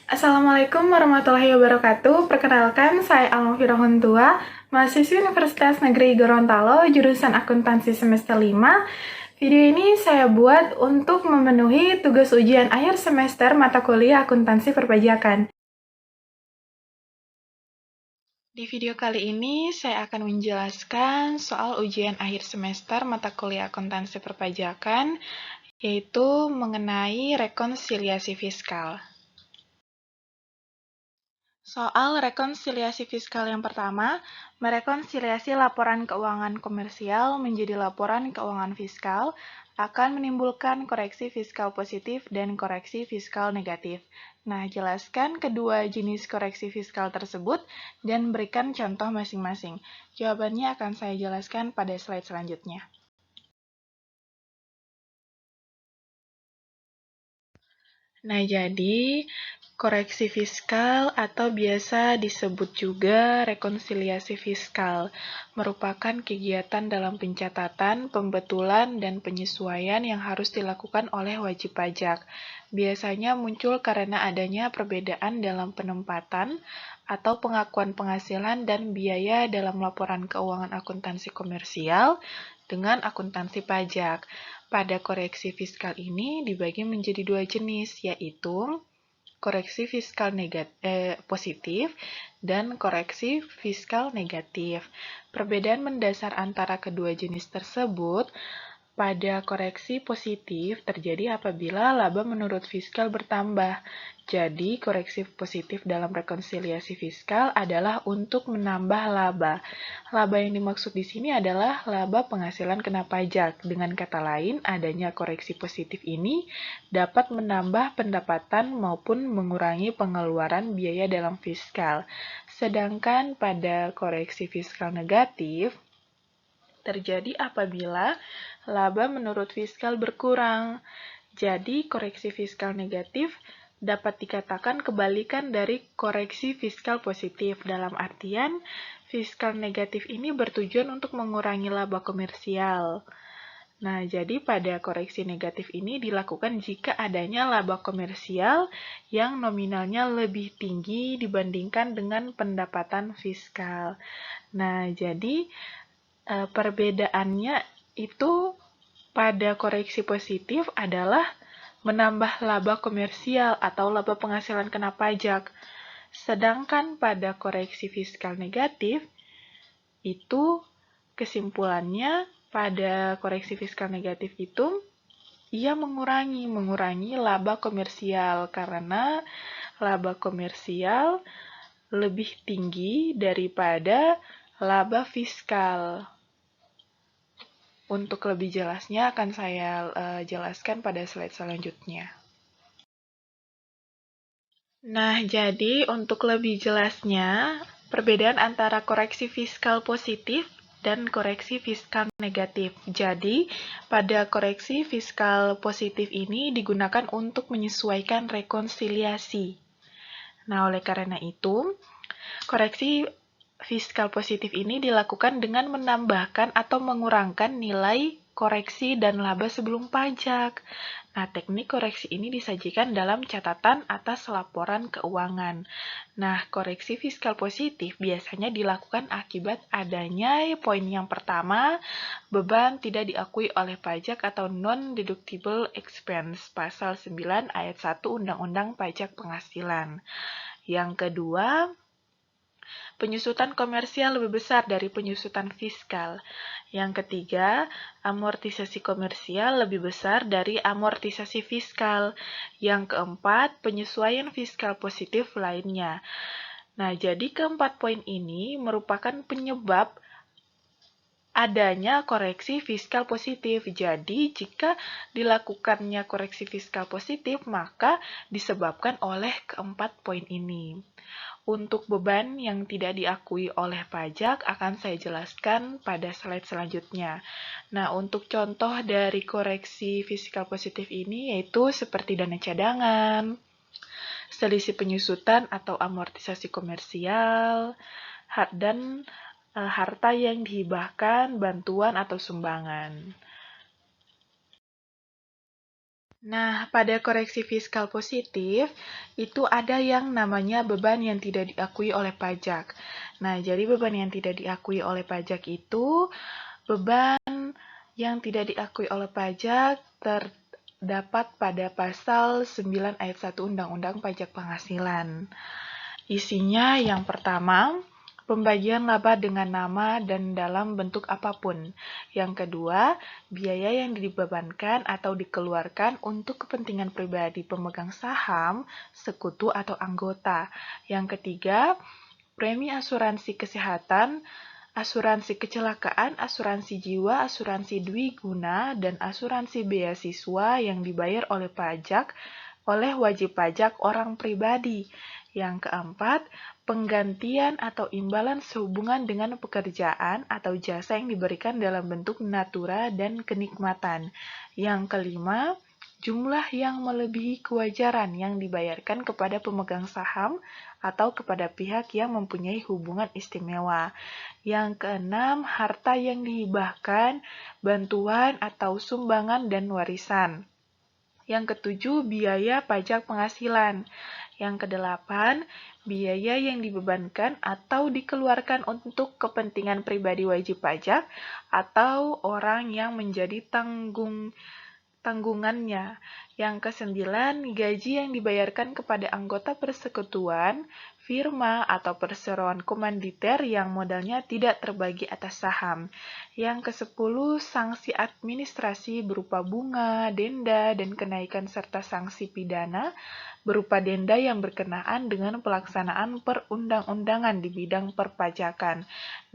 Assalamualaikum warahmatullahi wabarakatuh. Perkenalkan, saya Almafira Huntua, mahasiswi Universitas Negeri Gorontalo, jurusan Akuntansi semester 5. Video ini saya buat untuk memenuhi tugas ujian akhir semester mata kuliah Akuntansi Perpajakan. Di video kali ini, saya akan menjelaskan soal ujian akhir semester mata kuliah Akuntansi Perpajakan, yaitu mengenai rekonsiliasi fiskal. Soal rekonsiliasi fiskal yang pertama, merekonsiliasi laporan keuangan komersial menjadi laporan keuangan fiskal akan menimbulkan koreksi fiskal positif dan koreksi fiskal negatif. Nah, jelaskan kedua jenis koreksi fiskal tersebut dan berikan contoh masing-masing. Jawabannya akan saya jelaskan pada slide selanjutnya. Nah, jadi koreksi fiskal atau biasa disebut juga rekonsiliasi fiskal merupakan kegiatan dalam pencatatan, pembetulan, dan penyesuaian yang harus dilakukan oleh wajib pajak. Biasanya muncul karena adanya perbedaan dalam penempatan atau pengakuan penghasilan dan biaya dalam laporan keuangan akuntansi komersial dengan akuntansi pajak. Pada koreksi fiskal ini dibagi menjadi dua jenis, yaitu koreksi fiskal positif dan koreksi fiskal negatif. Perbedaan mendasar antara kedua jenis tersebut pada koreksi positif terjadi apabila laba menurut fiskal bertambah. Jadi, koreksi positif dalam rekonsiliasi fiskal adalah untuk menambah laba. Laba yang dimaksud di sini adalah laba penghasilan kena pajak. Dengan kata lain, adanya koreksi positif ini dapat menambah pendapatan maupun mengurangi pengeluaran biaya dalam fiskal. Sedangkan pada koreksi fiskal negatif, terjadi apabila laba menurut fiskal berkurang. Jadi, koreksi fiskal negatif dapat dikatakan kebalikan dari koreksi fiskal positif. Dalam artian, fiskal negatif ini bertujuan untuk mengurangi laba komersial. Nah, jadi pada koreksi negatif ini dilakukan jika adanya laba komersial yang nominalnya lebih tinggi dibandingkan dengan pendapatan fiskal. Nah, jadi perbedaannya itu pada koreksi positif adalah menambah laba komersial atau laba penghasilan kena pajak. Sedangkan pada koreksi fiskal negatif, itu kesimpulannya pada koreksi fiskal negatif itu ia mengurangi laba komersial karena laba komersial lebih tinggi daripada laba fiskal. Untuk lebih jelasnya akan saya jelaskan pada slide selanjutnya. Nah, jadi untuk lebih jelasnya, perbedaan antara koreksi fiskal positif dan koreksi fiskal negatif. Jadi, pada koreksi fiskal positif ini digunakan untuk menyesuaikan rekonsiliasi. Nah, oleh karena itu, koreksi fiskal positif ini dilakukan dengan menambahkan atau mengurangkan nilai koreksi dan laba sebelum pajak. Nah, teknik koreksi ini disajikan dalam catatan atas laporan keuangan. Nah, koreksi fiskal positif biasanya dilakukan akibat adanya poin yang pertama, beban tidak diakui oleh pajak atau non-deductible expense, pasal 9 ayat 1 Undang-Undang Pajak Penghasilan. Yang kedua, penyusutan komersial lebih besar dari penyusutan fiskal. Yang ketiga, amortisasi komersial lebih besar dari amortisasi fiskal. Yang keempat, penyesuaian fiskal positif lainnya. Nah, jadi keempat poin ini merupakan penyebab adanya koreksi fiskal positif. Jadi, jika dilakukannya koreksi fiskal positif, maka disebabkan oleh keempat poin ini. Untuk beban yang tidak diakui oleh pajak akan saya jelaskan pada slide selanjutnya. Nah, untuk contoh dari koreksi fiskal positif ini yaitu seperti dana cadangan, selisih penyusutan atau amortisasi komersial, dan harta yang dihibahkan, bantuan atau sumbangan. Nah, pada koreksi fiskal positif, itu ada yang namanya beban yang tidak diakui oleh pajak. Nah, jadi beban yang tidak diakui oleh pajak itu beban yang tidak diakui oleh pajak terdapat pada pasal 9 ayat 1 Undang-Undang Pajak Penghasilan. Isinya yang pertama, pembagian laba dengan nama dan dalam bentuk apapun. Yang kedua, biaya yang dibebankan atau dikeluarkan untuk kepentingan pribadi pemegang saham, sekutu atau anggota. Yang ketiga, premi asuransi kesehatan, asuransi kecelakaan, asuransi jiwa, asuransi dwiguna, dan asuransi beasiswa yang dibayar oleh wajib pajak orang pribadi. Yang keempat, penggantian atau imbalan sehubungan dengan pekerjaan atau jasa yang diberikan dalam bentuk natura dan kenikmatan. Yang kelima, jumlah yang melebihi kewajaran yang dibayarkan kepada pemegang saham atau kepada pihak yang mempunyai hubungan istimewa. Yang keenam, harta yang dihibahkan, bantuan atau sumbangan dan warisan. Yang ketujuh, biaya pajak penghasilan. Yang kedelapan, biaya yang dibebankan atau dikeluarkan untuk kepentingan pribadi wajib pajak atau orang yang menjadi tanggungannya. Yang kesembilan, gaji yang dibayarkan kepada anggota persekutuan, firma, atau perseroan komanditer yang modalnya tidak terbagi atas saham. Yang kesepuluh, sanksi administrasi berupa bunga, denda, dan kenaikan serta sanksi pidana berupa denda yang berkenaan dengan pelaksanaan perundang-undangan di bidang perpajakan.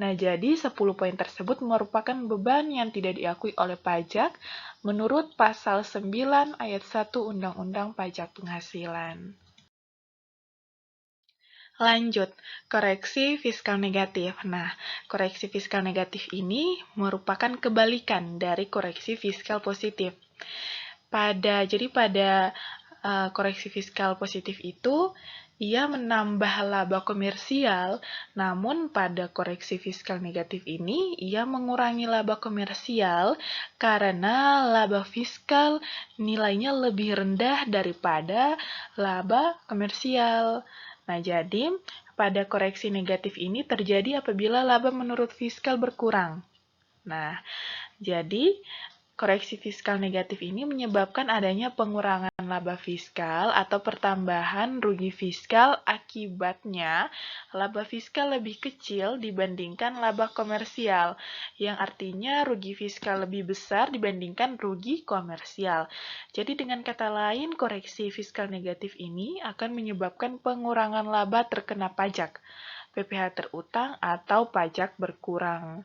Nah, jadi 10 poin tersebut merupakan beban yang tidak diakui oleh pajak menurut pasal 9 ayat 1 Undang-Undang Pajak Penghasilan. Lanjut, koreksi fiskal negatif. Nah, koreksi fiskal negatif ini merupakan kebalikan dari koreksi fiskal positif. Pada koreksi fiskal positif itu, ia menambah laba komersial, namun pada koreksi fiskal negatif ini, ia mengurangi laba komersial karena laba fiskal nilainya lebih rendah daripada laba komersial. Nah, jadi pada koreksi negatif ini terjadi apabila laba menurut fiskal berkurang. Nah, jadi koreksi fiskal negatif ini menyebabkan adanya pengurangan laba fiskal atau pertambahan rugi fiskal, akibatnya laba fiskal lebih kecil dibandingkan laba komersial, yang artinya rugi fiskal lebih besar dibandingkan rugi komersial. Jadi dengan kata lain, koreksi fiskal negatif ini akan menyebabkan pengurangan laba terkena pajak, PPh terutang atau pajak berkurang.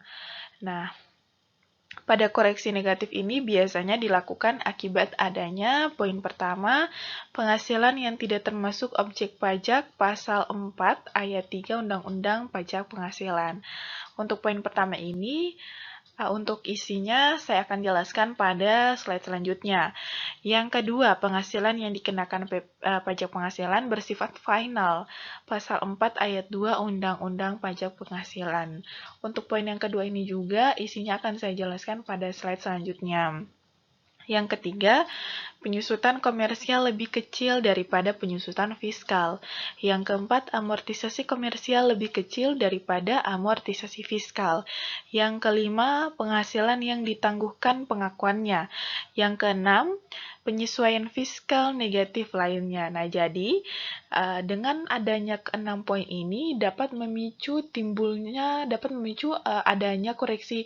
Nah, pada koreksi negatif ini biasanya dilakukan akibat adanya poin pertama, penghasilan yang tidak termasuk objek pajak pasal 4 ayat 3 Undang-Undang Pajak Penghasilan. Untuk poin pertama ini, untuk isinya saya akan jelaskan pada slide selanjutnya. Yang kedua, penghasilan yang dikenakan pajak penghasilan bersifat final. Pasal 4 ayat 2 Undang-Undang Pajak Penghasilan. Untuk poin yang kedua ini juga isinya akan saya jelaskan pada slide selanjutnya. Yang ketiga, penyusutan komersial lebih kecil daripada penyusutan fiskal. Yang keempat, amortisasi komersial lebih kecil daripada amortisasi fiskal. Yang kelima, penghasilan yang ditangguhkan pengakuannya. Yang keenam, penyesuaian fiskal negatif lainnya. Nah, jadi dengan adanya keenam poin ini dapat memicu adanya koreksi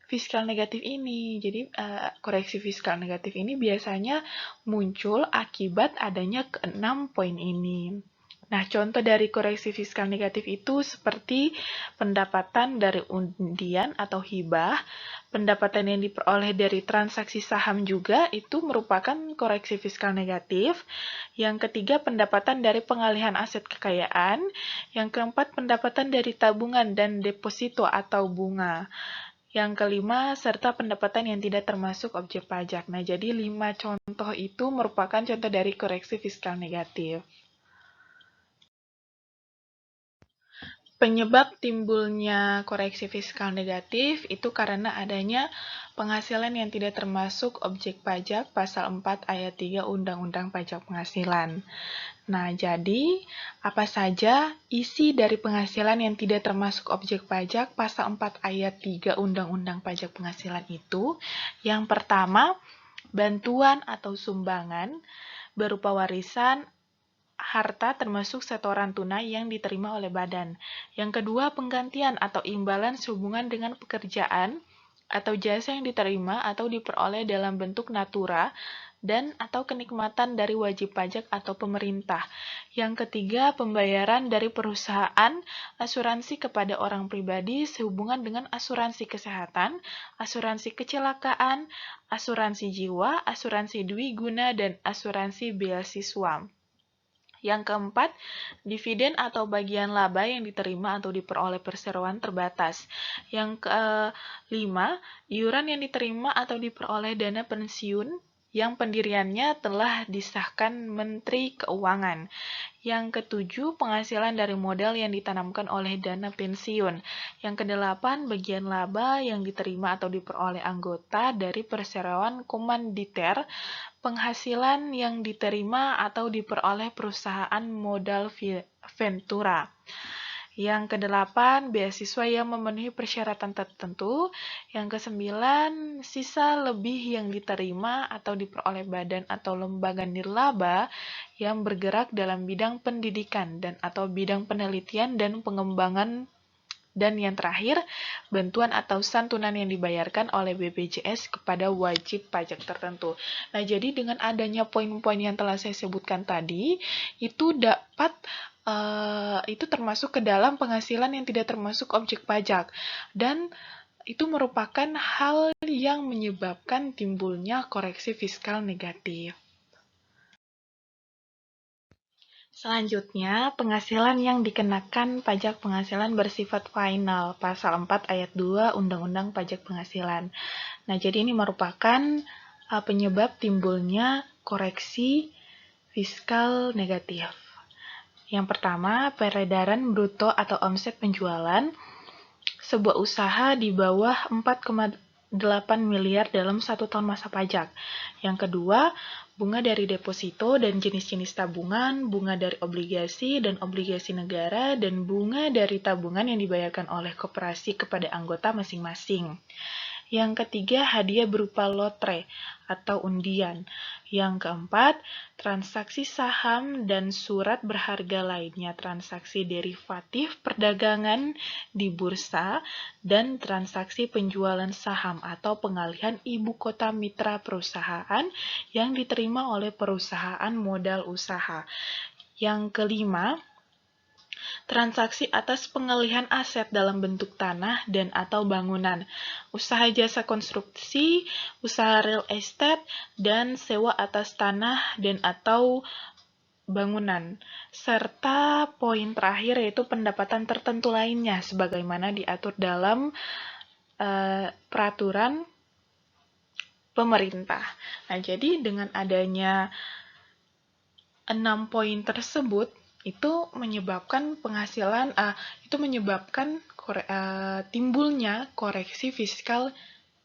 fiskal negatif ini. Jadi, koreksi fiskal negatif ini biasanya muncul akibat adanya keenam poin ini. Nah, contoh dari koreksi fiskal negatif itu seperti pendapatan dari undian atau hibah, pendapatan yang diperoleh dari transaksi saham juga itu merupakan koreksi fiskal negatif. Yang ketiga, pendapatan dari pengalihan aset kekayaan. Yang keempat, pendapatan dari tabungan dan deposito atau bunga. Yang kelima, serta pendapatan yang tidak termasuk objek pajak. Nah, jadi 5 contoh itu merupakan contoh dari koreksi fiskal negatif. Penyebab timbulnya koreksi fiskal negatif itu karena adanya Penghasilan yang tidak termasuk objek pajak, Pasal 4 Ayat 3 Undang-Undang Pajak Penghasilan. Nah, jadi apa saja isi dari penghasilan yang tidak termasuk objek pajak Pasal 4 Ayat 3 Undang-Undang Pajak Penghasilan itu? Yang pertama, bantuan atau sumbangan berupa warisan, harta termasuk setoran tunai yang diterima oleh badan. Yang kedua, penggantian atau imbalan sehubungan dengan pekerjaan atau jasa yang diterima atau diperoleh dalam bentuk natura dan atau kenikmatan dari wajib pajak atau pemerintah. Yang ketiga, pembayaran dari perusahaan asuransi kepada orang pribadi sehubungan dengan asuransi kesehatan, asuransi kecelakaan, asuransi jiwa, asuransi dwiguna, dan asuransi beasiswa. Yang keempat, dividen atau bagian laba yang diterima atau diperoleh perseroan terbatas. Yang kelima, iuran yang diterima atau diperoleh dana pensiun yang pendiriannya telah disahkan Menteri Keuangan. Yang ketujuh, penghasilan dari modal yang ditanamkan oleh dana pensiun. Yang kedelapan, bagian laba yang diterima atau diperoleh anggota dari perseroan komanditer, penghasilan yang diterima atau diperoleh perusahaan modal ventura. Yang kedelapan, beasiswa yang memenuhi persyaratan tertentu. Yang kesembilan, sisa lebih yang diterima atau diperoleh badan atau lembaga nirlaba yang bergerak dalam bidang pendidikan dan atau bidang penelitian dan pengembangan. Dan yang terakhir, bantuan atau santunan yang dibayarkan oleh BPJS kepada wajib pajak tertentu. Nah, jadi dengan adanya poin-poin yang telah saya sebutkan tadi, itu itu termasuk ke dalam penghasilan yang tidak termasuk objek pajak. Dan itu merupakan hal yang menyebabkan timbulnya koreksi fiskal negatif. Selanjutnya, penghasilan yang dikenakan pajak penghasilan bersifat final, Pasal 4 Ayat 2 Undang-Undang Pajak Penghasilan. Nah, jadi ini merupakan penyebab timbulnya koreksi fiskal negatif. Yang pertama, peredaran bruto atau omset penjualan sebuah usaha di bawah 4,8 miliar dalam 1 tahun masa pajak. Yang kedua, bunga dari deposito dan jenis-jenis tabungan, bunga dari obligasi dan obligasi negara, dan bunga dari tabungan yang dibayarkan oleh koperasi kepada anggota masing-masing. Yang ketiga, hadiah berupa lotre atau undian. Yang keempat, transaksi saham dan surat berharga lainnya, transaksi derivatif perdagangan di bursa, dan transaksi penjualan saham atau pengalihan ibu kota mitra perusahaan yang diterima oleh perusahaan modal usaha. Yang kelima, transaksi atas pengalihan aset dalam bentuk tanah dan atau bangunan, usaha jasa konstruksi, usaha real estate, dan sewa atas tanah dan atau bangunan, serta poin terakhir yaitu pendapatan tertentu lainnya sebagaimana diatur dalam peraturan pemerintah. Nah, jadi dengan adanya 6 poin tersebut itu menyebabkan timbulnya koreksi fiskal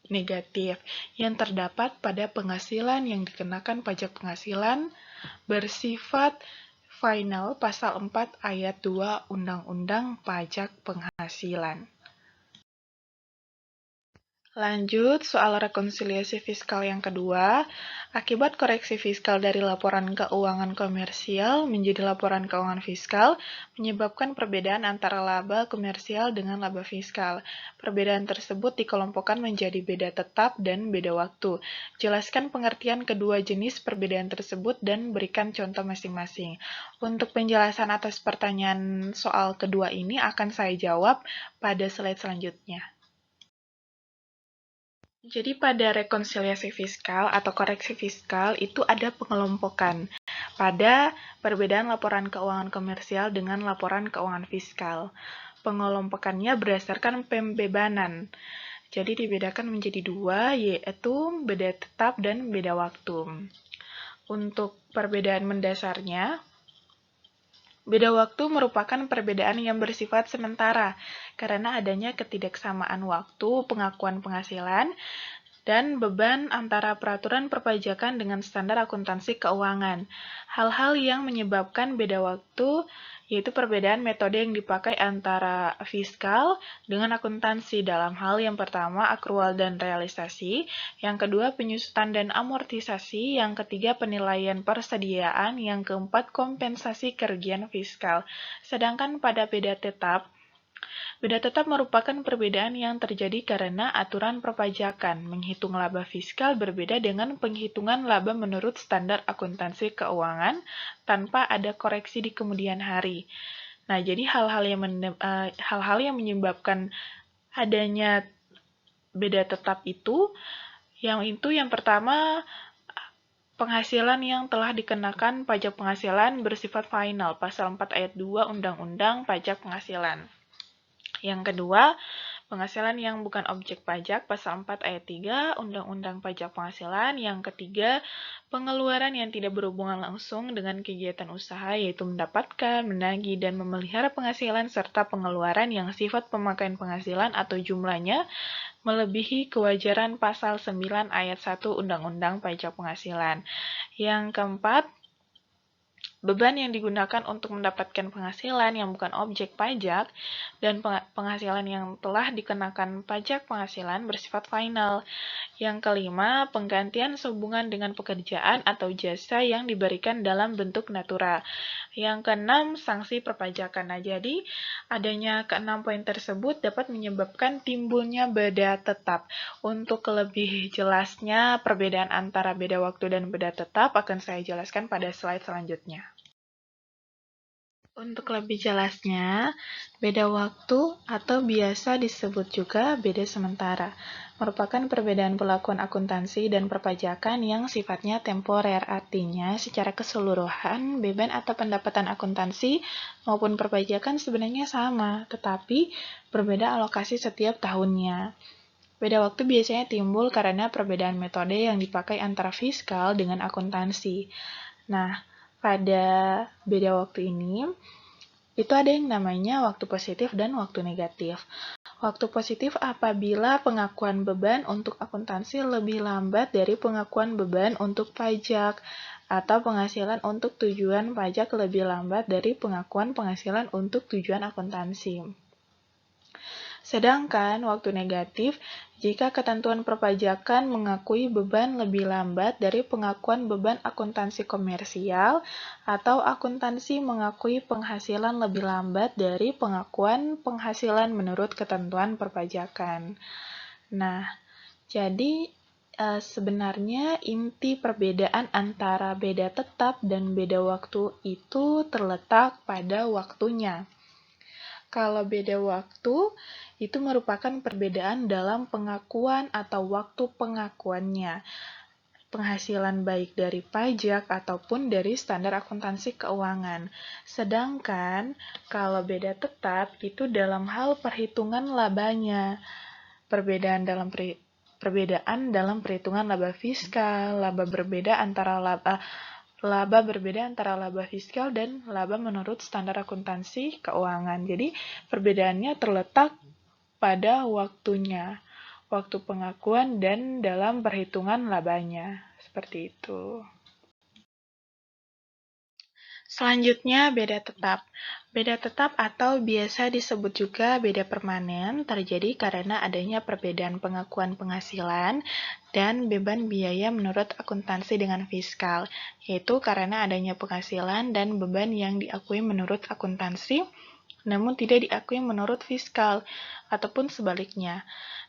negatif yang terdapat pada penghasilan yang dikenakan pajak penghasilan bersifat final Pasal 4 Ayat 2 Undang-Undang Pajak Penghasilan. Lanjut, soal rekonsiliasi fiskal yang kedua. Akibat koreksi fiskal dari laporan keuangan komersial menjadi laporan keuangan fiskal menyebabkan perbedaan antara laba komersial dengan laba fiskal. Perbedaan tersebut dikelompokkan menjadi beda tetap dan beda waktu. Jelaskan pengertian kedua jenis perbedaan tersebut dan berikan contoh masing-masing. Untuk penjelasan atas pertanyaan soal kedua ini akan saya jawab pada slide selanjutnya. Jadi pada rekonsiliasi fiskal atau koreksi fiskal itu ada pengelompokan pada perbedaan laporan keuangan komersial dengan laporan keuangan fiskal. Pengelompokannya berdasarkan pembebanan. Jadi dibedakan menjadi dua, yaitu beda tetap dan beda waktu. Untuk perbedaan mendasarnya, beda waktu merupakan perbedaan yang bersifat sementara karena adanya ketidaksamaan waktu pengakuan penghasilan dan beban antara peraturan perpajakan dengan standar akuntansi keuangan. Hal-hal yang menyebabkan beda waktu yaitu perbedaan metode yang dipakai antara fiskal dengan akuntansi dalam hal yang pertama akrual dan realisasi, yang kedua penyusutan dan amortisasi, yang ketiga penilaian persediaan, yang keempat kompensasi kerugian fiskal. Sedangkan pada beda tetap merupakan perbedaan yang terjadi karena aturan perpajakan. Menghitung laba fiskal berbeda dengan penghitungan laba menurut standar akuntansi keuangan tanpa ada koreksi di kemudian hari. Nah, jadi hal-hal yang menyebabkan adanya beda tetap itu yang pertama penghasilan yang telah dikenakan pajak penghasilan bersifat final, pasal 4 ayat 2 Undang-Undang Pajak Penghasilan. Yang kedua, penghasilan yang bukan objek pajak, pasal 4 ayat 3 Undang-Undang Pajak Penghasilan. Yang ketiga, pengeluaran yang tidak berhubungan langsung dengan kegiatan usaha, yaitu mendapatkan, menagih, dan memelihara penghasilan, serta pengeluaran yang sifat pemakaian penghasilan atau jumlahnya melebihi kewajaran pasal 9 ayat 1 Undang-Undang Pajak Penghasilan. Yang keempat, beban yang digunakan untuk mendapatkan penghasilan yang bukan objek pajak dan penghasilan yang telah dikenakan pajak penghasilan bersifat final. Yang kelima, penggantian sehubungan dengan pekerjaan atau jasa yang diberikan dalam bentuk natura. Yang keenam, sanksi perpajakan. Nah, jadi adanya keenam poin tersebut dapat menyebabkan timbulnya beda tetap. Untuk lebih jelasnya, perbedaan antara beda waktu dan beda tetap akan saya jelaskan pada slide selanjutnya. Untuk lebih jelasnya, beda waktu atau biasa disebut juga beda sementara, merupakan perbedaan perlakuan akuntansi dan perpajakan yang sifatnya temporer, artinya secara keseluruhan beban atau pendapatan akuntansi maupun perpajakan sebenarnya sama, tetapi berbeda alokasi setiap tahunnya. Beda waktu biasanya timbul karena perbedaan metode yang dipakai antara fiskal dengan akuntansi. Nah, pada beda waktu ini, itu ada yang namanya waktu positif dan waktu negatif. Waktu positif apabila pengakuan beban untuk akuntansi lebih lambat dari pengakuan beban untuk pajak, atau penghasilan untuk tujuan pajak lebih lambat dari pengakuan penghasilan untuk tujuan akuntansi. Sedangkan waktu negatif, jika ketentuan perpajakan mengakui beban lebih lambat dari pengakuan beban akuntansi komersial, atau akuntansi mengakui penghasilan lebih lambat dari pengakuan penghasilan menurut ketentuan perpajakan. Nah, jadi sebenarnya inti perbedaan antara beda tetap dan beda waktu itu terletak pada waktunya. Kalau beda waktu, itu merupakan perbedaan dalam pengakuan atau waktu pengakuannya. Penghasilan baik dari pajak ataupun dari standar akuntansi keuangan. Sedangkan, kalau beda tetap, itu dalam hal perhitungan labanya. Perbedaan dalam perhitungan laba fiskal, laba berbeda antara laba fiskal dan laba menurut standar akuntansi keuangan. Jadi, perbedaannya terletak pada waktunya, waktu pengakuan dan dalam perhitungan labanya. Seperti itu. Selanjutnya, beda tetap. Beda tetap atau biasa disebut juga beda permanen terjadi karena adanya perbedaan pengakuan penghasilan dan beban biaya menurut akuntansi dengan fiskal, yaitu karena adanya penghasilan dan beban yang diakui menurut akuntansi, namun tidak diakui menurut fiskal, ataupun sebaliknya.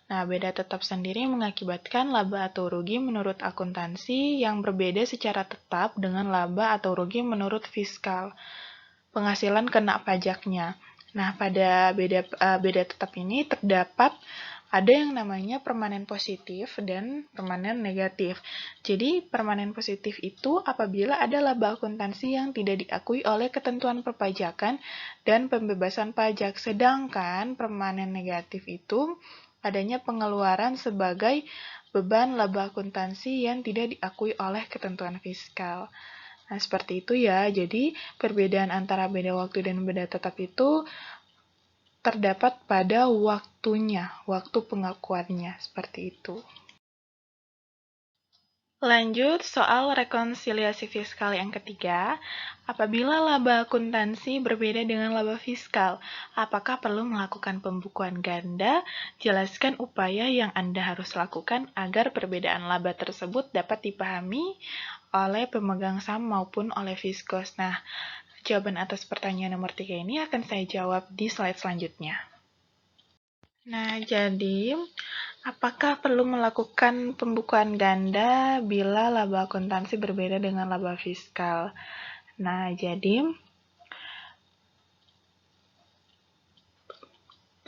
Nah, beda tetap sendiri mengakibatkan laba atau rugi menurut akuntansi yang berbeda secara tetap dengan laba atau rugi menurut fiskal. Penghasilan kena pajaknya. Nah, pada beda tetap ini terdapat ada yang namanya permanen positif dan permanen negatif. Jadi, permanen positif itu apabila ada laba akuntansi yang tidak diakui oleh ketentuan perpajakan dan pembebasan pajak. Sedangkan permanen negatif itu adanya pengeluaran sebagai beban laba akuntansi yang tidak diakui oleh ketentuan fiskal. Nah, seperti itu ya. Jadi, perbedaan antara beda waktu dan beda tetap itu terdapat pada waktunya, waktu pengakuannya, seperti itu. Lanjut soal rekonsiliasi fiskal yang ketiga. Apabila laba akuntansi berbeda dengan laba fiskal, apakah perlu melakukan pembukuan ganda? Jelaskan upaya yang Anda harus lakukan agar perbedaan laba tersebut dapat dipahami oleh pemegang saham maupun oleh Fiskos. Nah, jawaban atas pertanyaan nomor 3 ini akan saya jawab di slide selanjutnya. Nah, jadi apakah perlu melakukan pembukuan ganda bila laba akuntansi berbeda dengan laba fiskal? Nah, jadi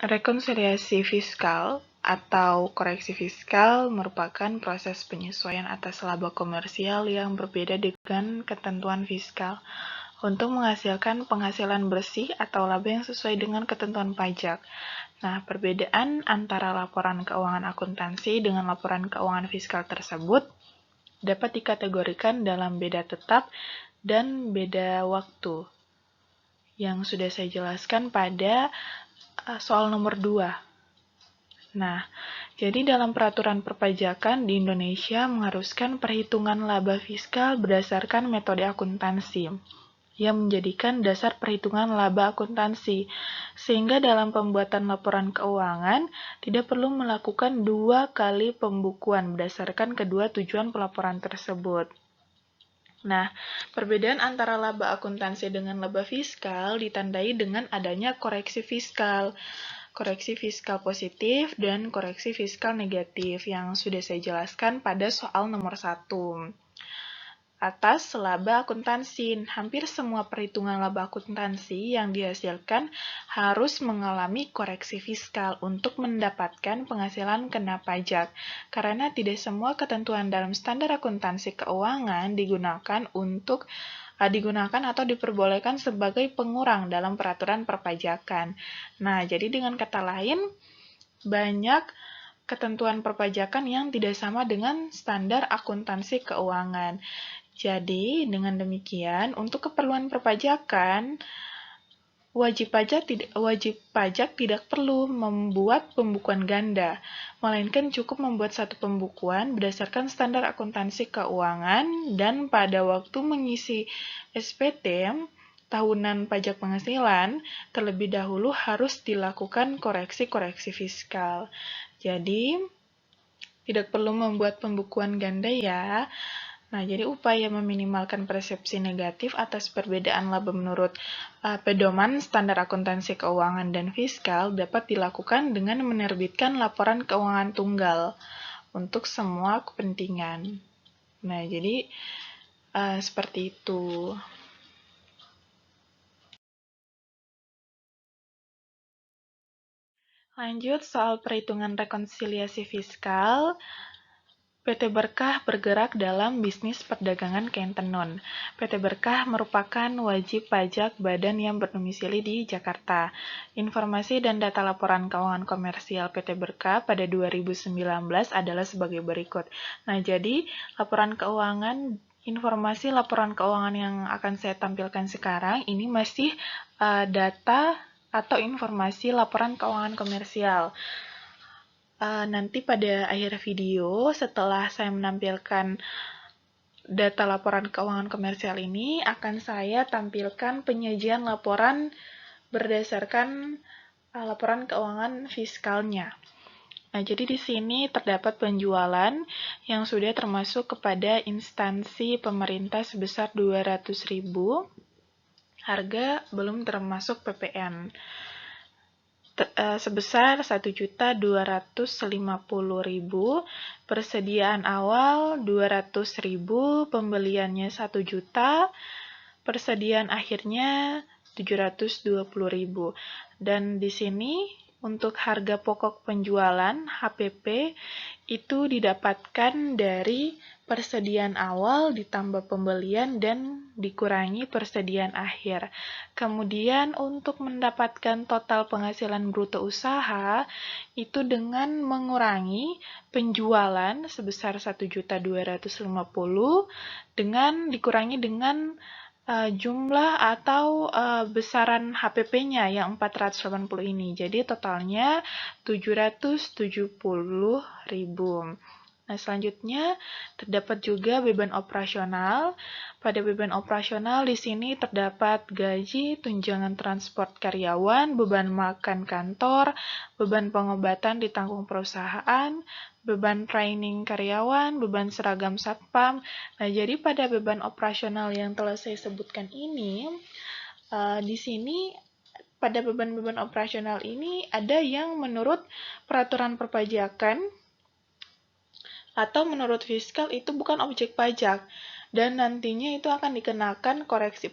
rekonsiliasi fiskal atau koreksi fiskal merupakan proses penyesuaian atas laba komersial yang berbeda dengan ketentuan fiskal untuk menghasilkan penghasilan bersih atau laba yang sesuai dengan ketentuan pajak. Nah, perbedaan antara laporan keuangan akuntansi dengan laporan keuangan fiskal tersebut dapat dikategorikan dalam beda tetap dan beda waktu yang sudah saya jelaskan pada soal nomor 2. Nah, jadi dalam peraturan perpajakan di Indonesia mengharuskan perhitungan laba fiskal berdasarkan metode akuntansi yang menjadikan dasar perhitungan laba akuntansi, sehingga dalam pembuatan laporan keuangan tidak perlu melakukan 2 kali pembukuan berdasarkan kedua tujuan pelaporan tersebut. Nah, perbedaan antara laba akuntansi dengan laba fiskal ditandai dengan adanya koreksi fiskal. Koreksi fiskal positif dan koreksi fiskal negatif yang sudah saya jelaskan pada soal nomor 1. Atas laba akuntansi, hampir semua perhitungan laba akuntansi yang dihasilkan harus mengalami koreksi fiskal untuk mendapatkan penghasilan kena pajak, karena tidak semua ketentuan dalam standar akuntansi keuangan digunakan atau diperbolehkan sebagai pengurang dalam peraturan perpajakan. Nah, jadi dengan kata lain, banyak ketentuan perpajakan yang tidak sama dengan standar akuntansi keuangan. Jadi, dengan demikian, untuk keperluan perpajakan, wajib pajak tidak perlu membuat pembukuan ganda, melainkan cukup membuat satu pembukuan berdasarkan standar akuntansi keuangan dan pada waktu mengisi SPT tahunan pajak penghasilan, terlebih dahulu harus dilakukan koreksi-koreksi fiskal. Jadi, tidak perlu membuat pembukuan ganda ya. Nah, jadi upaya meminimalkan persepsi negatif atas perbedaan laba menurut pedoman standar akuntansi keuangan dan fiskal dapat dilakukan dengan menerbitkan laporan keuangan tunggal untuk semua kepentingan. Nah, jadi seperti itu. Lanjut soal perhitungan rekonsiliasi fiskal. PT Berkah bergerak dalam bisnis perdagangan kain tenun. PT Berkah merupakan wajib pajak badan yang berdomisili di Jakarta. Informasi dan data laporan keuangan komersial PT Berkah pada 2019 adalah sebagai berikut. Nah, jadi informasi laporan keuangan yang akan saya tampilkan sekarang ini masih data atau informasi laporan keuangan komersial. Nanti pada akhir video, setelah saya menampilkan data laporan keuangan komersial ini, akan saya tampilkan penyajian laporan berdasarkan laporan keuangan fiskalnya. Nah, jadi di sini terdapat penjualan yang sudah termasuk kepada instansi pemerintah sebesar 200.000, harga belum termasuk PPN. Sebesar 1.250.000, persediaan awal 200.000, pembeliannya 1 juta, persediaan akhirnya 720.000. Dan di sini untuk harga pokok penjualan HPP itu didapatkan dari persediaan awal ditambah pembelian dan dikurangi persediaan akhir. Kemudian untuk mendapatkan total penghasilan bruto usaha itu dengan mengurangi penjualan sebesar 1.250.000 dengan dikurangi dengan jumlah atau besaran HPP-nya yang 480 ini. Jadi totalnya 770.000. Nah, selanjutnya terdapat juga beban operasional. Pada beban operasional di sini terdapat gaji, tunjangan transport karyawan, beban makan kantor, beban pengobatan ditanggung perusahaan, beban training karyawan, beban seragam satpam. Nah, jadi pada beban operasional yang telah saya sebutkan ini, di sini pada beban-beban operasional ini ada yang menurut peraturan perpajakan atau menurut fiskal itu bukan objek pajak dan nantinya itu akan dikenakan koreksi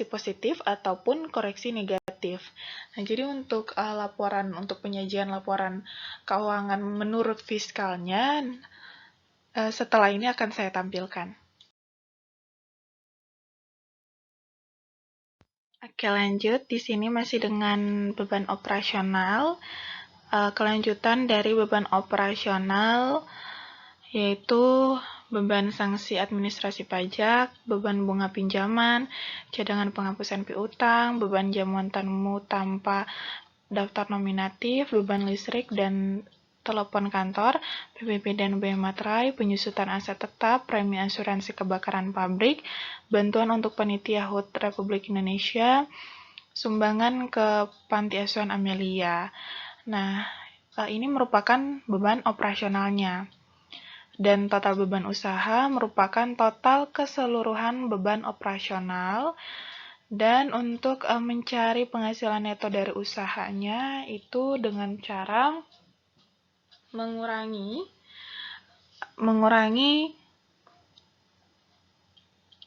positif ataupun koreksi negatif. Nah, jadi untuk penyajian laporan keuangan menurut fiskalnya setelah ini akan saya tampilkan. Oke, lanjut. Di sini masih dengan beban operasional. Kelanjutan dari beban operasional yaitu beban sanksi administrasi pajak, beban bunga pinjaman, cadangan penghapusan piutang, beban jamuan tamu tanpa daftar nominatif, beban listrik dan telepon kantor, PPP dan bea materai, penyusutan aset tetap, premi asuransi kebakaran pabrik, bantuan untuk panitia HUT Republik Indonesia, sumbangan ke Panti Asuhan Amelia. Nah, ini merupakan beban operasionalnya. Dan total beban usaha merupakan total keseluruhan beban operasional. Dan untuk mencari penghasilan neto dari usahanya itu dengan cara mengurangi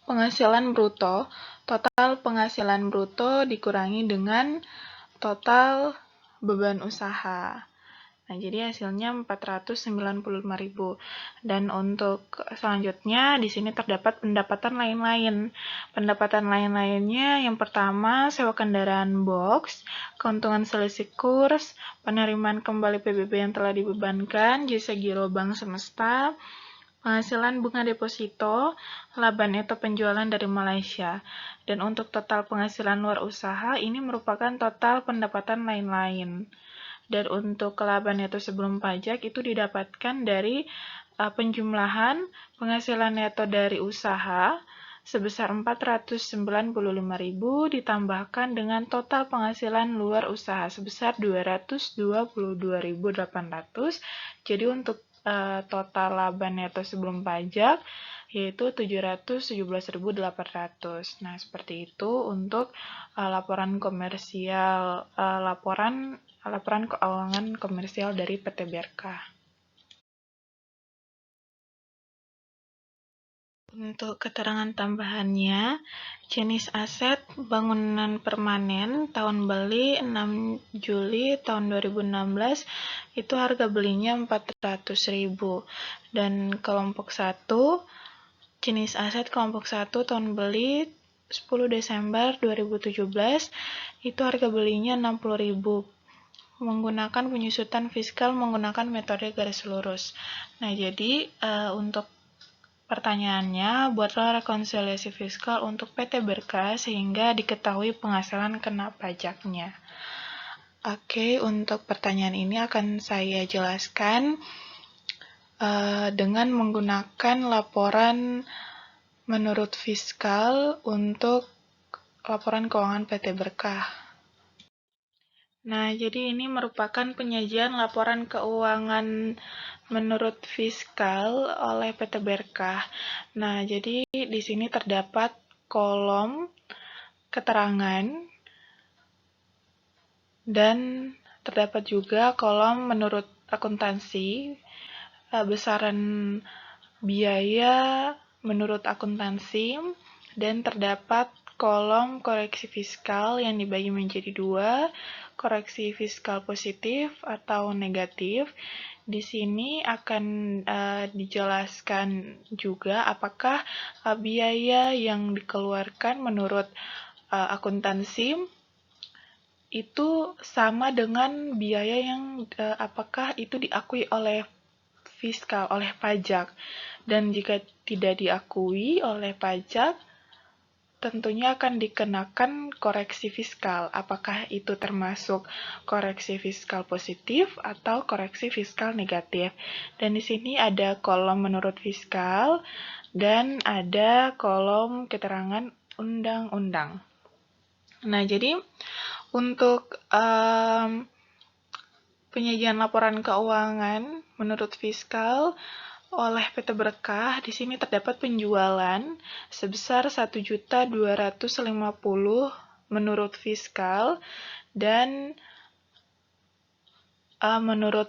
penghasilan bruto. Total penghasilan bruto dikurangi dengan total beban usaha. Nah, jadi hasilnya 495.000. Dan untuk selanjutnya di sini terdapat pendapatan lain-lain. Pendapatan lain-lainnya yang pertama sewa kendaraan box, keuntungan selisih kurs, penerimaan kembali PBB yang telah dibebankan, jasa giro bank semesta, penghasilan bunga deposito, laba neto penjualan dari Malaysia. Dan untuk total penghasilan luar usaha, ini merupakan total pendapatan lain-lain. Dan untuk laba neto sebelum pajak itu didapatkan dari penjumlahan penghasilan neto dari usaha sebesar 495.000 ditambahkan dengan total penghasilan luar usaha sebesar 222.800. Jadi untuk total laba neto sebelum pajak yaitu 717.800. Nah, seperti itu untuk laporan komersial, laporan keuangan komersial dari PT BRK. Untuk keterangan tambahannya, jenis aset bangunan permanen tahun beli 6 Juli tahun 2016 itu harga belinya 400.000 dan kelompok 1 jenis aset kelompok 1 tahun beli 10 Desember 2017 itu harga belinya 60.000 menggunakan penyusutan fiskal menggunakan metode garis lurus. Nah, jadi untuk pertanyaannya, buatlah rekonsiliasi fiskal untuk PT BRK sehingga diketahui penghasilan kena pajaknya. Oke, untuk pertanyaan ini akan saya jelaskan dengan menggunakan laporan menurut fiskal untuk laporan keuangan PT Berkah. Nah, jadi ini merupakan penyajian laporan keuangan menurut fiskal oleh PT Berkah. Nah, jadi di sini terdapat kolom keterangan dan terdapat juga kolom menurut akuntansi, besaran biaya menurut akuntansi, dan terdapat kolom koreksi fiskal yang dibagi menjadi 2, koreksi fiskal positif atau negatif. Di sini akan dijelaskan juga apakah biaya yang dikeluarkan menurut akuntansi itu sama dengan biaya yang apakah itu diakui oleh fiskal, oleh pajak. Dan jika tidak diakui oleh pajak, tentunya akan dikenakan koreksi fiskal. Apakah itu termasuk koreksi fiskal positif atau koreksi fiskal negatif? Dan di sini ada kolom menurut fiskal dan ada kolom keterangan undang-undang. Nah, jadi untuk penyajian laporan keuangan menurut fiskal oleh PT Berkah, di sini terdapat penjualan sebesar 1.250.000 menurut fiskal dan menurut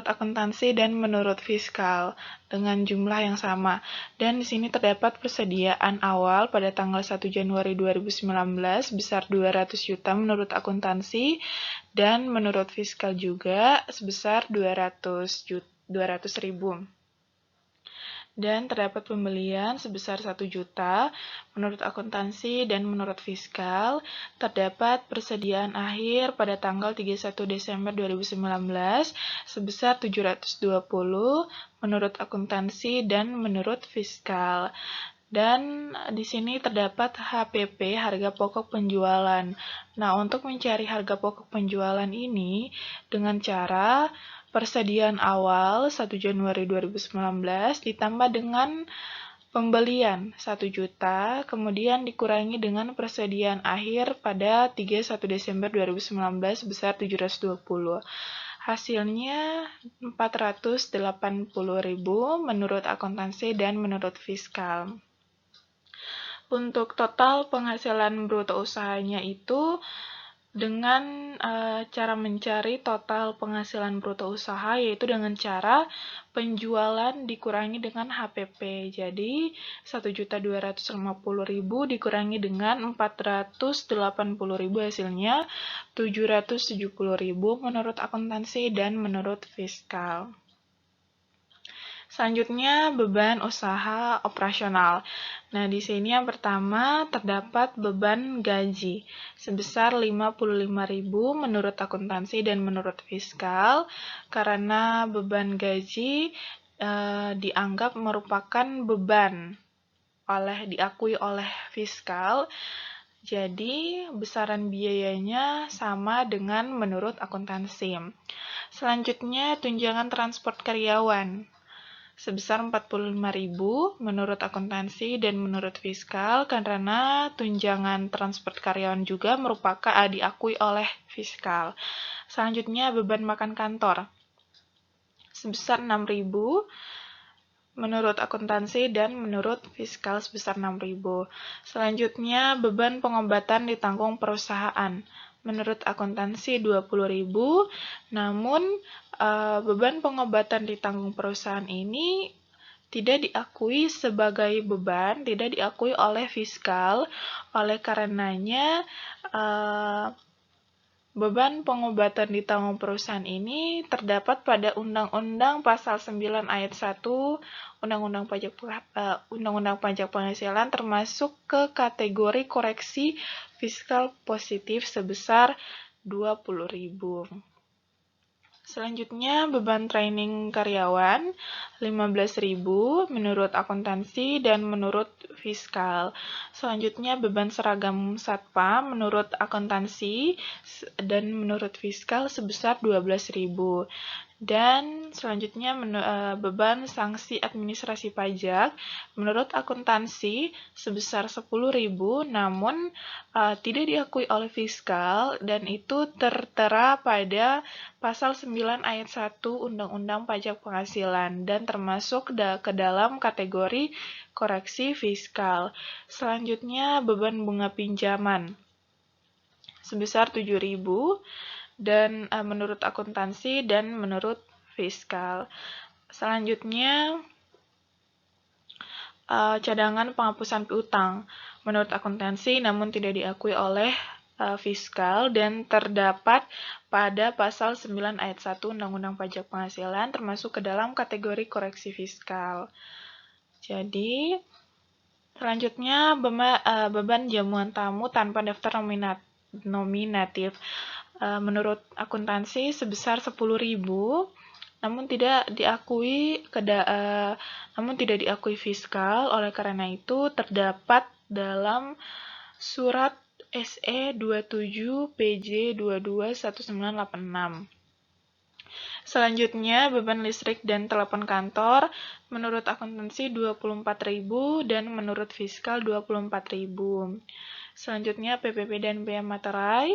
akuntansi dan menurut fiskal dengan jumlah yang sama. Dan di sini terdapat persediaan awal pada tanggal 1 Januari 2019 sebesar 200 juta menurut akuntansi dan menurut fiskal juga sebesar 200.000. Dan terdapat pembelian sebesar 1 juta menurut akuntansi dan menurut fiskal. Terdapat persediaan akhir pada tanggal 31 Desember 2019 sebesar 720 menurut akuntansi dan menurut fiskal. Dan di sini terdapat HPP, harga pokok penjualan. Nah, untuk mencari harga pokok penjualan ini dengan cara persediaan awal 1 Januari 2019 ditambah dengan pembelian 1 juta, kemudian dikurangi dengan persediaan akhir pada 31 Desember 2019 sebesar 720. Hasilnya 480.000 menurut akuntansi dan menurut fiskal. Untuk total penghasilan bruto usahanya itu dengan cara mencari total penghasilan bruto usaha, yaitu dengan cara penjualan dikurangi dengan HPP. Jadi 1.250.000 dikurangi dengan 480.000 hasilnya 770.000 menurut akuntansi dan menurut fiskal. Selanjutnya, beban usaha operasional. Nah, di sini yang pertama terdapat beban gaji sebesar 55.000 menurut akuntansi dan menurut fiskal, karena beban gaji dianggap merupakan beban diakui oleh fiskal. Jadi, besaran biayanya sama dengan menurut akuntansi. Selanjutnya, tunjangan transport karyawan sebesar 45.000 menurut akuntansi dan menurut fiskal, karena tunjangan transport karyawan juga merupakan diakui oleh fiskal. Selanjutnya, beban makan kantor sebesar 6.000 menurut akuntansi dan menurut fiskal sebesar 6.000. Selanjutnya, beban pengobatan ditanggung perusahaan menurut akuntansi 20.000, namun beban pengobatan ditanggung perusahaan ini tidak diakui sebagai beban, tidak diakui oleh fiskal, oleh karenanya beban pengobatan ditanggung perusahaan ini terdapat pada Undang-Undang Pasal 9 Ayat 1 Undang-Undang Pajak Penghasilan termasuk ke kategori koreksi fiskal positif sebesar 20.000. Selanjutnya, beban training karyawan 15.000 menurut akuntansi dan menurut fiskal. Selanjutnya, beban seragam satpam menurut akuntansi dan menurut fiskal sebesar 12.000. Dan selanjutnya, beban sanksi administrasi pajak menurut akuntansi sebesar 10.000, namun tidak diakui oleh fiskal, dan itu tertera pada Pasal 9 Ayat 1 Undang-Undang Pajak Penghasilan dan termasuk ke dalam kategori koreksi fiskal. Selanjutnya, beban bunga pinjaman sebesar 7.000 dan menurut akuntansi dan menurut fiskal. Selanjutnya, cadangan penghapusan piutang menurut akuntansi namun tidak diakui oleh fiskal dan terdapat pada Pasal 9 Ayat 1 Undang-Undang Pajak Penghasilan termasuk ke dalam kategori koreksi fiskal. Jadi, selanjutnya beban jamuan tamu tanpa daftar nominatif menurut akuntansi sebesar 10.000, namun tidak diakui fiskal. Oleh karena itu terdapat dalam surat SE 27 PJ 221986. Selanjutnya, beban listrik dan telepon kantor menurut akuntansi 24.000 dan menurut fiskal 24.000. Selanjutnya, PPP dan biaya materai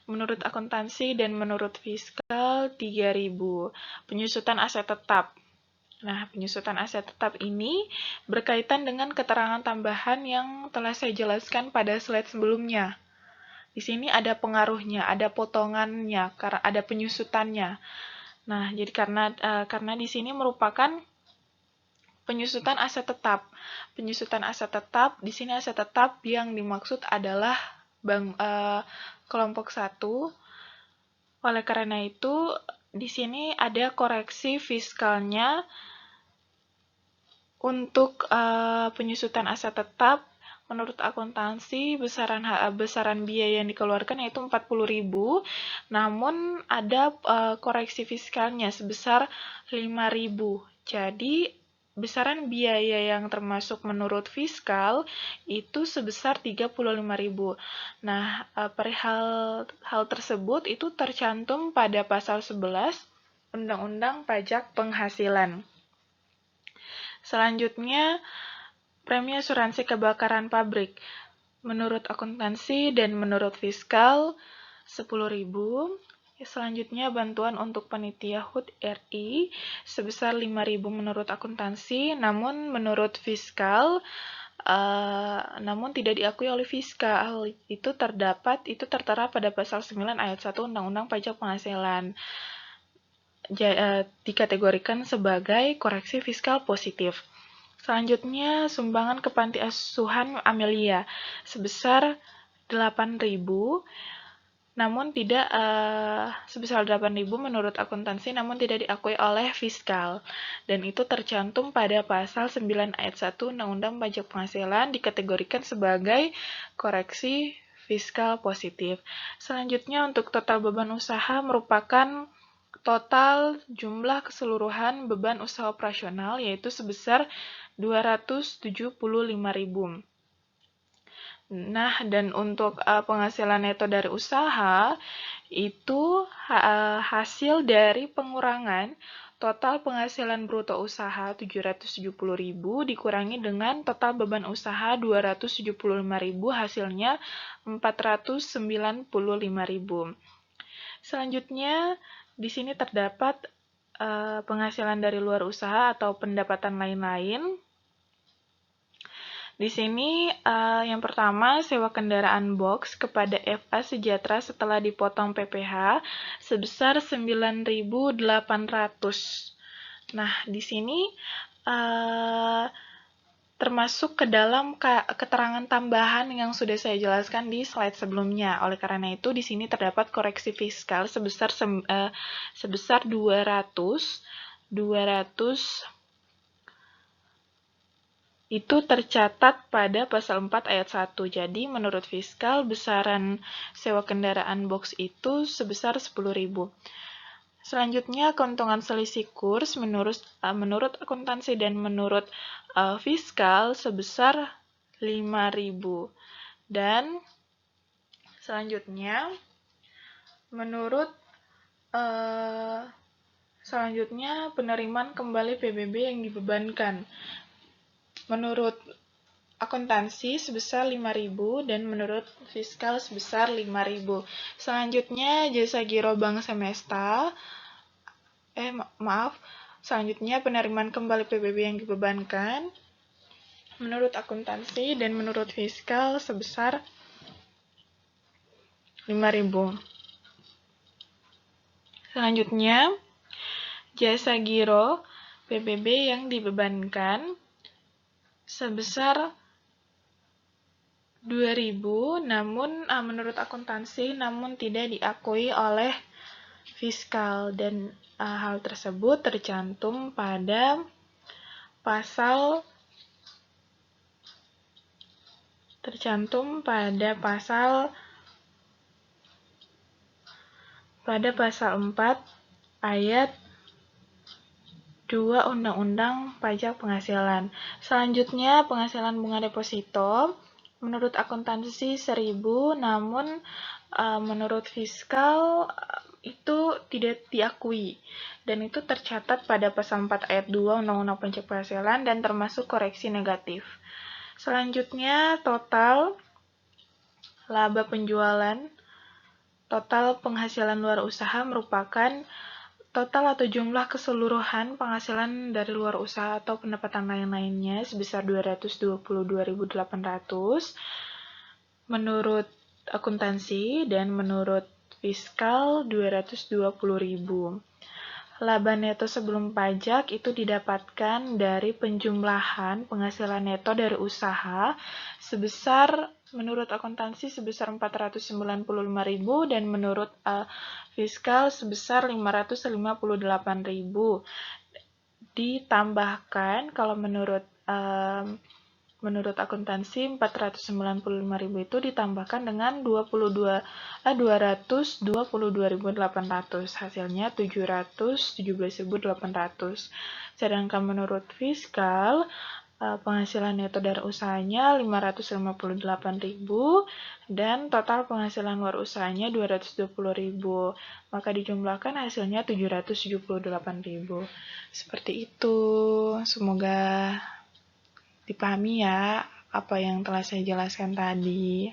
menurut akuntansi dan menurut fiskal 3.000. Penyusutan aset tetap. Nah, penyusutan aset tetap ini berkaitan dengan keterangan tambahan yang telah saya jelaskan pada slide sebelumnya. Di sini ada pengaruhnya, ada potongannya, ada penyusutannya. Nah, jadi karena di sini merupakan penyusutan aset tetap. Penyusutan aset tetap, di sini aset tetap yang dimaksud adalah kelompok 1. Oleh karena itu, di sini ada koreksi fiskalnya untuk penyusutan aset tetap. Menurut akuntansi, besaran biaya yang dikeluarkan yaitu 40.000, namun ada koreksi fiskalnya sebesar 5.000. Jadi, besaran biaya yang termasuk menurut fiskal itu sebesar 35.000. Nah, perihal hal tersebut itu tercantum pada pasal 11 Undang-Undang Pajak Penghasilan. Selanjutnya, premi asuransi kebakaran pabrik. Menurut akuntansi dan menurut fiskal 10.000. Selanjutnya, bantuan untuk panitia HUT RI sebesar 5.000 menurut akuntansi, namun menurut fiskal namun tidak diakui oleh fiskal. Itu tertera pada pasal 9 ayat 1 Undang-Undang Pajak Penghasilan. Dikategorikan sebagai koreksi fiskal positif. Selanjutnya, sumbangan ke panti asuhan Amelia sebesar 8.000, namun tidak sebesar 8.000 menurut akuntansi, namun tidak diakui oleh fiskal. Dan itu tercantum pada pasal 9 ayat 1 Undang-Undang Pajak Penghasilan, dikategorikan sebagai koreksi fiskal positif. Selanjutnya, untuk total beban usaha merupakan total jumlah keseluruhan beban usaha operasional, yaitu sebesar 275.000. Nah, dan untuk penghasilan neto dari usaha, itu hasil dari pengurangan total penghasilan bruto usaha 770.000 dikurangi dengan total beban usaha 275.000, hasilnya 495.000. Selanjutnya, di sini terdapat penghasilan dari luar usaha atau pendapatan lain-lain. Di sini yang pertama, sewa kendaraan box kepada FA Sejahtera setelah dipotong PPh sebesar 9.800. Nah, di sini termasuk ke dalam keterangan tambahan yang sudah saya jelaskan di slide sebelumnya. Oleh karena itu, di sini terdapat koreksi fiskal sebesar 200 itu tercatat pada pasal 4 ayat 1. Jadi, menurut fiskal, besaran sewa kendaraan box itu sebesar 10.000. Selanjutnya, keuntungan selisih kurs menurut akuntansi dan menurut fiskal sebesar 5.000. Dan selanjutnya, penerimaan kembali PBB yang dibebankan. Menurut akuntansi sebesar 5.000 dan menurut fiskal sebesar 5.000. Selanjutnya, jasa giro bank semesta. Selanjutnya, penerimaan kembali PBB yang dibebankan menurut akuntansi dan menurut fiskal sebesar 5.000. Selanjutnya, jasa giro PBB yang dibebankan sebesar 2.000, namun menurut akuntansi namun tidak diakui oleh fiskal, dan hal tersebut tercantum pada pasal 4 ayat 2 Undang-Undang Pajak Penghasilan. Selanjutnya, penghasilan bunga deposito. Menurut akuntansi 1.000, namun menurut fiskal itu tidak diakui. Dan itu tercatat pada pasal 4 ayat 2 Undang-Undang Pajak Penghasilan dan termasuk koreksi negatif. Selanjutnya, total laba penjualan. Total penghasilan luar usaha merupakan total atau jumlah keseluruhan penghasilan dari luar usaha atau pendapatan lain-lainnya sebesar 222.800 menurut akuntansi dan menurut fiskal 220.000. Laba neto sebelum pajak itu didapatkan dari penjumlahan penghasilan neto dari usaha sebesar menurut akuntansi sebesar 495.000 dan menurut fiskal sebesar 558.000. Ditambahkan kalau menurut akuntansi 495.000 itu ditambahkan dengan 222.800, hasilnya 717.800. Sedangkan menurut fiskal penghasilan neto dari usahanya 558.000 dan total penghasilan luar usahanya 220.000. Maka dijumlahkan hasilnya 778.000. Seperti itu. Semoga dipahami ya apa yang telah saya jelaskan tadi.